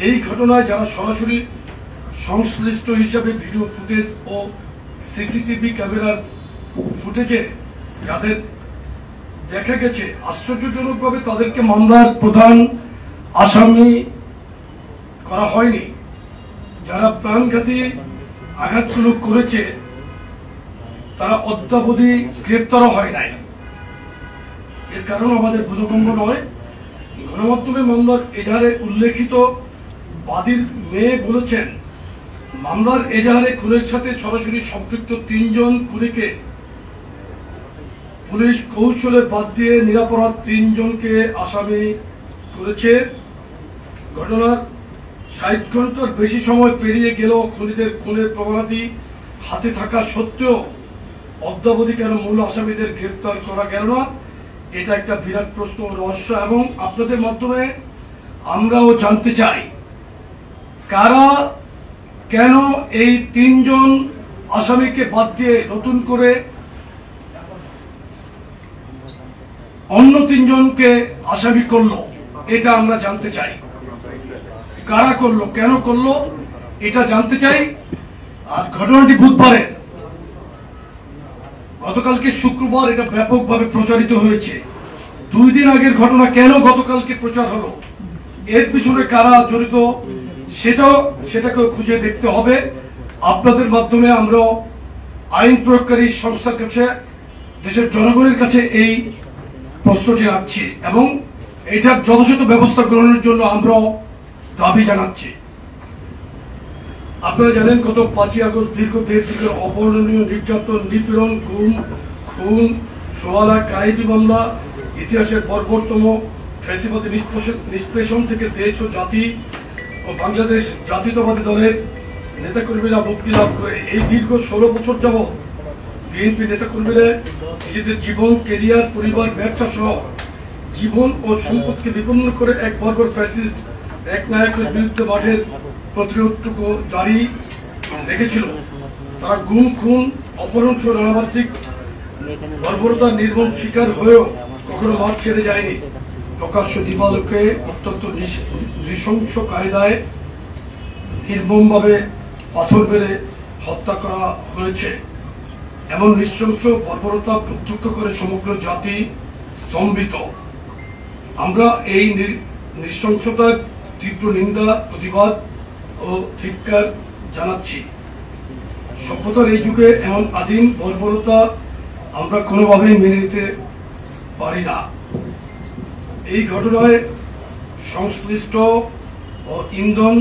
এই ঘটনায় যারা সরাসরি সংশ্লিষ্ট হিসাবে ভিডিও ফুটেজ ও সিসিটিভি ক্যামেরার ফুটেজে যাদের দেখা গেছে, আশ্চর্যজনকভাবে তাদেরকে মামলার প্রধান আসামি করা হয়নি। যারা প্রাণঘাতী আঘাতগুলো করেছে তারা অদ্যাবধি গ্রেপ্তারও হয় নাই। এর কারণ আমাদের বোধগম্য নয়। গণমাধ্যমে মামলার এজাহারে উল্লেখিত বাদীর মেয়ে বলেছেন, মামলার এজাহারে খুনের সাথে সরাসরি সম্পৃক্ত ৩ জন খুনিকে পুলিশ কৌশলে বাদ দিয়ে নিরপরাধ ৩ জনকে আসামি করেছে। ঘটনার ৬০ ঘন্টার বেশি সময় পেরিয়ে গেলেও খুনিদের খুনের প্রমাণাদি হাতে থাকা সত্ত্বেও অদ্যাবধি কেন মূল আসামিদের গ্রেপ্তার করা গেল না, এটা একটা বিরাট প্রশ্ন, রহস্য। এবং আপনাদের মাধ্যমে আমরাও জানতে চাই, কারা কেন এই ৩ জন আসামিকে বাদ দিয়ে নতুন করে অন্য ৩ জনকে আসামি করলো, এটা আমরা জানতে চাই। কারা করলো, কেন করলো, এটা জানতে চাই। আর ঘটনাটি বুধবারে, গতকালকে শুক্রবার এটা ব্যাপকভাবে প্রচারিত হয়েছে। 2 দিন আগের ঘটনা কেন গতকালকে প্রচার হলো, এর পিছনে কারা জড়িত সেটাকেও খুঁজে দেখতে হবে। আপনাদের মাধ্যমে আমরা আইন প্রয়োগকারী সংস্থার কাছে, দেশের জনগণের কাছে এই প্রশ্নটি রাখছি এবং এটার যথাযথ ব্যবস্থা গ্রহণের জন্য আমরা দাবি জানাচ্ছি। আপনারা জানেন, গত 5ই আগস্ট দীর্ঘ 1.5 যুগের অপহরণীয় নির্যাতন, নিপীড়ন, গুম, খুন, 16 লাখ গায়েবী মামলা, ইতিহাসের বর্বরতম ফ্যাসিবাদী নিষ্পেষণ থেকে দেশ ও জাতি ও বাংলাদেশ জাতীয়তাবাদী দলের নেতাকর্মীরা মুক্তি লাভ করে এই দীর্ঘ 16 বছর যাবৎ বিএনপি নেতাকর্মীরা নিজেদের জীবন, কেরিয়ার, পরিবার, ব্যবসা সহ জীবন ও সম্পদকে বিপন্ন করে এক বর্বর ফ্যাসিস্ট এক নায়কের বিরুদ্ধে মাঠের প্রতিরোধটুকু জারি রেখেছিল। তারা গুম, খুন, অপহরণ সহ নানামাত্রিক বর্বরতার নির্মম শিকার হয়েও কখনো মাঠ ছেড়ে যায়নি। প্রকাশ্য দিবালোকে অত্যন্ত নৃশংস কায়দায় নির্মমভাবে পাথর মেরে হত্যা করা হয়েছে। এমন নৃশংস বর্বরতা প্রত্যক্ষ করে সমগ্র জাতি স্তম্ভিত। আমরা এই নৃশংসতার তীব্র নিন্দা, প্রতিবাদ ও ধিক্কার জানাচ্ছি। সভ্যতার এই যুগে এমন আদিম বর্বরতা আমরা কোনোভাবেই মেনে নিতে পারি না। এই ঘটনায় সংশ্লিষ্ট ও ইন্ধন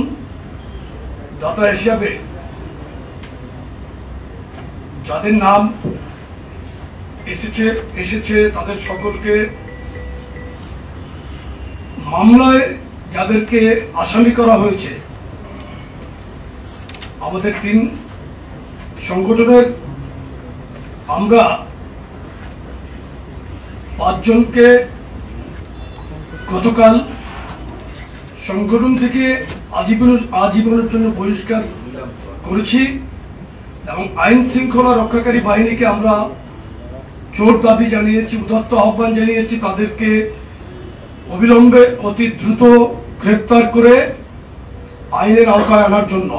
দাতা হিসাবে যাদের নাম এসেছে তাদের সকলকে, মামলায় যাদেরকে আসামি করা হয়েছে, আমাদের 3 সংগঠনের আমরা 5 জনকে গতকাল সংগঠন থেকে আজীবনের জন্য বহিষ্কার করেছি এবং আইন শৃঙ্খলা রক্ষাকারী বাহিনীকে আমরা জোর দাবি জানিয়েছি, উদাত্ত আহ্বান জানিয়েছি তাদেরকে অবিলম্বে অতি দ্রুত গ্রেপ্তার করে আইনের আওতায় আনার জন্য।